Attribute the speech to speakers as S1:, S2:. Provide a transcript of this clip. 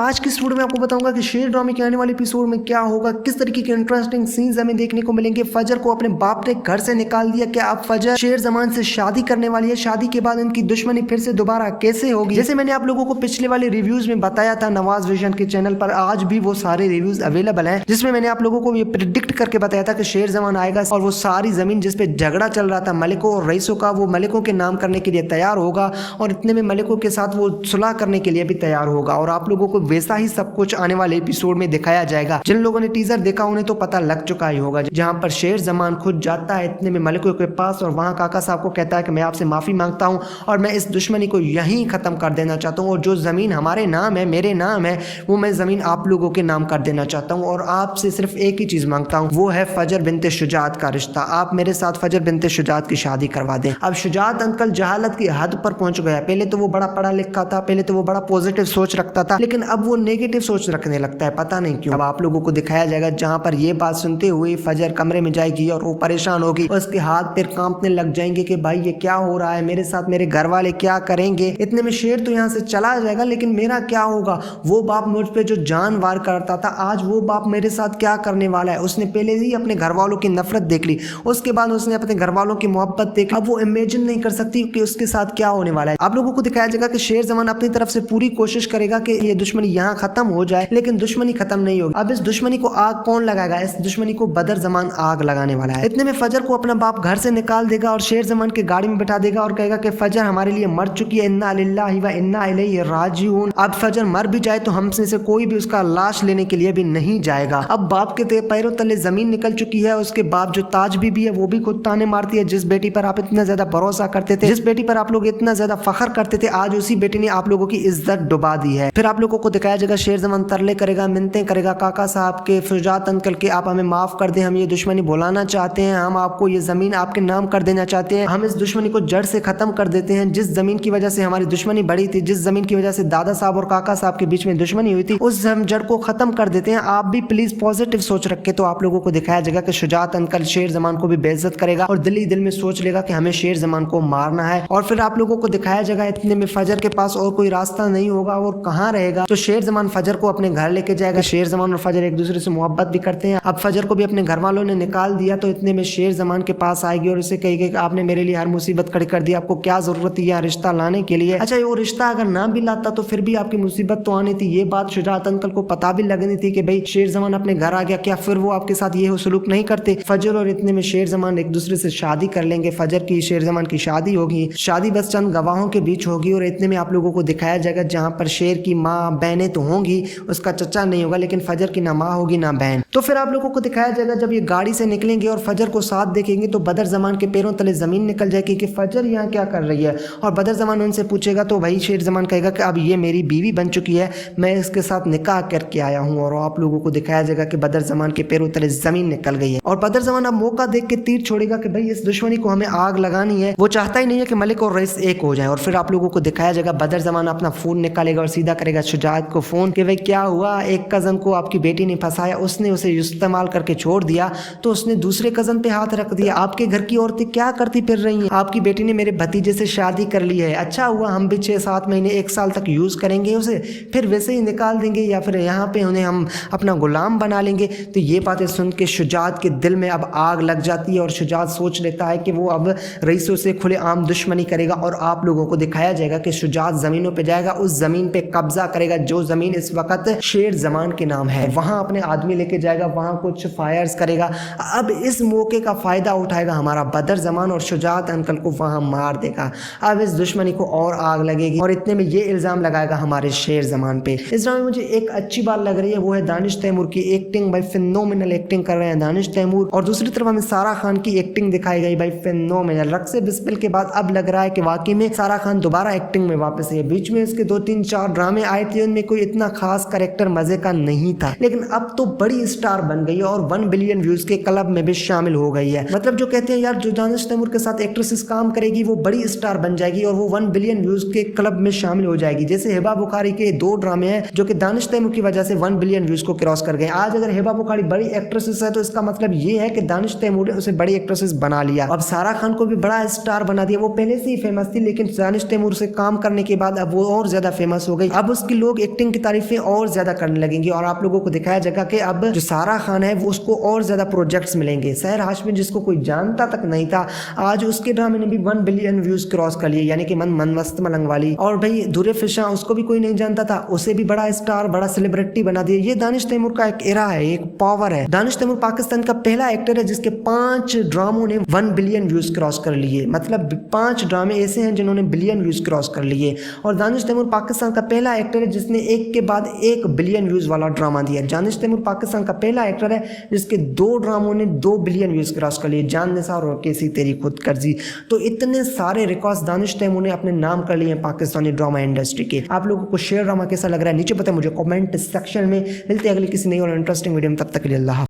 S1: आज की इस वीडियो में आपको बताऊंगा कि शेर ड्रामे के आने वाले एपिसोड में क्या होगा, किस तरीके के इंटरेस्टिंग सीन्स हमें देखने को मिलेंगे। फजर को अपने बाप ने घर से निकाल दिया, क्या अब फजर शेर जमान से शादी करने वाली है? शादी के बाद इनकी दुश्मनी फिर से दोबारा कैसे होगी? जैसे मैंने आप लोगों को पिछले वाले रिव्यूज में बताया था नवाज विजन के चैनल पर, आज भी वो सारे रिव्यूज अवेलेबल हैं, जिसमें मैंने आप लोगों को ये प्रिडिक्ट करके बताया था कि शेर जमान आएगा और वो सारी जमीन जिसपे झगड़ा चल रहा था मलिकों और रईसों का, वो मलिकों के नाम करने के लिए तैयार होगा और इतने में मलिकों के साथ वो सुलह करने के लिए भी तैयार होगा। और आप लोगों को वैसा ही सब कुछ आने वाले एपिसोड में दिखाया जाएगा। जिन लोगों ने टीजर देखा उन्हें तो पता लग चुका ही होगा, जहां पर शेर जमान खुद जाता है इतने में मलिकों के पास और वहां काका साहब को कहता है कि मैं आपसे माफी मांगता हूं और मैं इस दुश्मनी को यहीं खत्म कर देना चाहता हूं और जो जमीन हमारे नाम है, मेरे नाम है, वो मैं जमीन आप लोगों के नाम कर देना चाहता हूं और आपसे सिर्फ एक ही चीज मांगता हूं, वो है फजर बिनते शुजात का रिश्ता। आप मेरे साथ फजर बिनते शुजात की शादी करवा दें। अब शुजात अंकल जहालत की हद पर पहुंच गया। पहले तो वो बड़ा पढ़ा लिखा था, पहले तो वो बड़ा पॉजिटिव सोच रखता था, लेकिन अब वो नेगेटिव सोच रखने लगता है, पता नहीं क्यों। अब आप लोगों को दिखाया जाएगा जहां पर ये बात सुनते हुए फजर कमरे में जाएगी और वो परेशान होगी, उसके हाथ पैर कांपने लग जाएंगे कि भाई ये क्या हो रहा है, मेरे साथ मेरे घर वाले क्या करेंगे। इतने में शेर तो यहाँ से चला जाएगा, लेकिन मेरा क्या होगा? वो बाप मुझ पे जो जान वार करता था, आज वो बाप मेरे साथ क्या करने वाला है? उसने पहले ही अपने घर वालों की नफरत देख ली, उसके बाद उसने अपने घर वालों की मोहब्बत देख ली। अब वो इमेजिन नहीं कर सकती कि उसके साथ क्या होने वाला है। आप लोगों को दिखाया जाएगा कि शेर जमान अपनी तरफ से पूरी कोशिश करेगा कि ये दुश्मनी यहाँ खत्म हो जाए, लेकिन दुश्मनी खत्म नहीं होगी। अब इस दुश्मनी को आग कौन लगाएगा? इस दुश्मनी को बदर जमान आग लगाने वाला है। इतने में फजर को अपना बाप घर से निकाल देगा और शेर जमान के गाड़ी में बैठा देगा और कहेगा कि फजर हमारे लिए मर चुकी है, इन्ना लिल्लाहि व इन्ना इलैहि राजिऊन। अब फजर मर भी जाए तो हमसे से कोई भी उसका लाश लेने के लिए भी नहीं जाएगा। अब बाप के पैरों तले जमीन निकल चुकी है। उसके बाप जो ताज बीबी है वो भी खुद ताने मारती है, जिस बेटी पर आप इतना ज्यादा भरोसा करते थे, जिस बेटी पर आप लोग इतना ज्यादा फखर करते थे, आज उसी बेटी ने आप लोगों की इज्जत डुबा दी है। फिर आप लोगों को दिखाया जाएगा शेर जमान तरले करेगा, मिन्नतें करेगा काका साहब के, शुजात अंकल के, आप हमें माफ कर दें, हम ये दुश्मनी भुलाना चाहते हैं, हम आपको ये जमीन आपके नाम कर देना चाहते हैं, हम इस दुश्मनी को जड़ से खत्म कर देते हैं। जिस जमीन की वजह से हमारी दुश्मनी बढ़ी थी, जिस जमीन की वजह से दादा साहब और काका साहब के बीच में दुश्मनी हुई थी, उस जड़ को खत्म कर देते हैं। आप भी प्लीज पॉजिटिव सोच रखे। तो आप लोगों को दिखाया जाएगा कि शुजात अंकल शेर जमान को भी बेइज्जत करेगा और दिल ही दिल में सोच लेगा कि हमें शेर जमान को मारना है। और फिर आप लोगों को दिखाया जाएगा इतने में फजर के पास और कोई रास्ता नहीं होगा और कहाँ रहेगा, तो शेर जमान फजर को अपने घर लेके जाएगा। शेर जमान और फजर एक दूसरे से मोहब्बत भी करते हैं। अब फजर को भी अपने घर वालों ने निकाल दिया, तो इतने में शेर जमान के पास आएगी और उसे कहेगी कि आपने मेरे लिए हर मुसीबत खड़ी कर दी, आपको क्या जरूरत है रिश्ता लाने के लिए? अच्छा, वो रिश्ता अगर ना भी लाता तो फिर भी आपकी मुसीबत तो आनी थी। ये बात शुजात अंकल को पता भी लगनी थी कि भाई शेर जमान अपने घर आ गया, क्या फिर वो आपके साथ ये सलूक नहीं करते? फजर और इतने में शेर जमान एक दूसरे से शादी कर लेंगे। फजर की शेर जमान की शादी होगी, शादी बस चंद गवाहों के बीच होगी। और इतने में आप लोगों को दिखाया जाएगा जहां पर शेर की माँ बहनें तो होंगी, उसका चचा नहीं होगा, लेकिन फजर की ना माँ होगी ना बहन। तो फिर आप लोगों को दिखाया जाएगा जब ये गाड़ी से निकलेंगे और फजर को साथ देखेंगे तो बदर जमान के पैरों तले जमीन निकल जाएगी कि फजर यहाँ क्या कर रही है। और बदर जमान उनसे पूछेगा तो भाई शेर जमान कहेगा कि अब ये मेरी बीवी बन चुकी है, मैं इसके साथ निकाह करके आया हूँ। और आप लोगों को दिखाया जाएगा कि बदर जमान के पैरों तले जमीन निकल गई है और बदर जमान अब मौका देख के तीर छोड़ेगा कि भाई इस दुश्मनी को हमें आग लगानी है। वो चाहता ही नहीं है कि मलिक और रईस एक हो जाए। और फिर आप लोगों को दिखाया जाएगा बदर जमान अपना फोन निकालेगा और सीधा करेगा शुजात को फोन कि भाई क्या हुआ, एक कजन को आपकी बेटी ने फंसाया, उसने उसे इस्तेमाल करके छोड़ दिया, तो उसने दूसरे कजन पे हाथ रख दिया। आपके घर की औरतें क्या करती फिर रही हैं? आपकी बेटी ने मेरे भतीजे से शादी कर ली है, अच्छा हुआ हम भी 6-7 महीने 1 साल तक यूज करेंगे उसे, फिर वैसे ही निकाल देंगे या फिर यहाँ पे उन्हें हम अपना गुलाम बना लेंगे। तो ये बातें सुन के शुजात के दिल में अब आग लग जाती है और शुजात सोच लेता है कि वो अब रईसों से खुलेआम दुश्मनी करेगा। और आप लोगों को दिखाया जाएगा कि शुजात जमीनों पे जाएगा, उस जमीन पे कब्जा करेगा जो जमीन इस वक्त शेर जमान के नाम है। वहां अपने आदमी लेके जाएगा, वहां कुछ फायर्स करेगा। अब इस मौके का फायदा उठाएगा हमारा बदर जमान और शुजात अंकल को वहां मार देगा। अब इस दुश्मनी को और आग लगेगी और इतने में ये इल्जाम लगाएगा हमारे शेर जमान पे। इस ड्रामे में मुझे एक अच्छी बात लग रही है, वो है दानिश तैमूर की एक्टिंग। भाई फिनोमिनल एक्टिंग कर रहे हैं दानिश तैमूर। और दूसरी तरफ हमें सारा खान की एक्टिंग दिखाई गई, भाई फिनोमिनल। रक्से बिस्मिल के बाद अब लग रहा है कि वाकई में सारा खान दोबारा एक्टिंग में वापस है। बीच में इसके 2-3-4 ड्रामे आए थे, उनमें कोई इतना खास कैरेक्टर मजे का नहीं था, लेकिन अब तो बड़ी स्टार बन गई है और 1 बिलियन व्यूज के क्लब में भी शामिल हो गई है। मतलब जो कहते हैं यार जो दानिश तैमूर के साथ एक्ट्रेसेस काम करेगी वो बड़ी स्टार बन जाएगी और वो 1 बिलियन व्यूज के क्लब में शामिल हो जाएगी। जैसे हिबा बुखारी के 2 ड्रामे हैं जो कि दानिश तैमूर की वजह से 1 बिलियन व्यूज को क्रॉस कर गए। आज अगर हिबा बुखारी बड़ी एक्ट्रेसेस है तो इसका मतलब ये है कि दानिश तैमूर ने उसे बड़ी एक्ट्रेसेस बना लिया। अब सारा खान को भी बड़ा स्टार बना दिया। वो पहले से ही फेमस थी, लेकिन दानिश तैमूर से काम करने के बाद अब वो और ज्यादा फेमस हो गई। अब उसकी लोग एक ایکٹنگ کی تعریفیں اور زیادہ کرنے لگیں گی اور آپ لوگوں کو دکھایا جائے گا کہ اب جو سارا خان ہے وہ اس کو اور زیادہ پروجیکٹس ملیں گے. سحر ہاشمی جس کو کوئی جانتا تک نہیں تھا, آج اس کے ڈرامے نے بھی 1 بلین ویوز کراس کر لیے, یعنی کہ من مست ملنگ والی. اور بھائی دھرے فشاں, اس کو بھی کوئی نہیں جانتا تھا, اسے بھی بڑا اسٹار, بڑا سیلیبریٹی بنا دیا. یہ دانش تیمور کا ایک ایرا ہے, ایک پاور ہے. دانش تیمور پاکستان کا پہلا ایکٹر ہے جس کے 5 ڈراموں نے 1 بلین ویوز کراس کر لیے. مطلب 5 ڈرامے ایسے ہیں جنہوں نے بلین ویوز کراس کر لیے. اور دانش تیمور پاکستان کا پہلا ایکٹر ہے جس نے ایک کے بعد ایک بلین ویوز والا ڈرامہ دیا. دانش تیمور پاکستان کا پہلا ایکٹر ہے جس کے 2 ڈراموں نے 2 بلین ویوز کراس کر لیے, جان نثار اور کیسی تیری خود کرزی. تو اتنے سارے ریکارڈز دانش تیمور نے اپنے نام کر لیے ہیں پاکستانی ڈرامہ انڈسٹری کے. آپ لوگوں کو شیر ڈرامہ کیسا لگ رہا ہے نیچے بتائیں مجھے کمنٹ سیکشن میں. ملتے ہیں اگلی کسی نئی اور انٹرسٹنگ ویڈیو میں, تب تک کے لیے اللہ حافظ.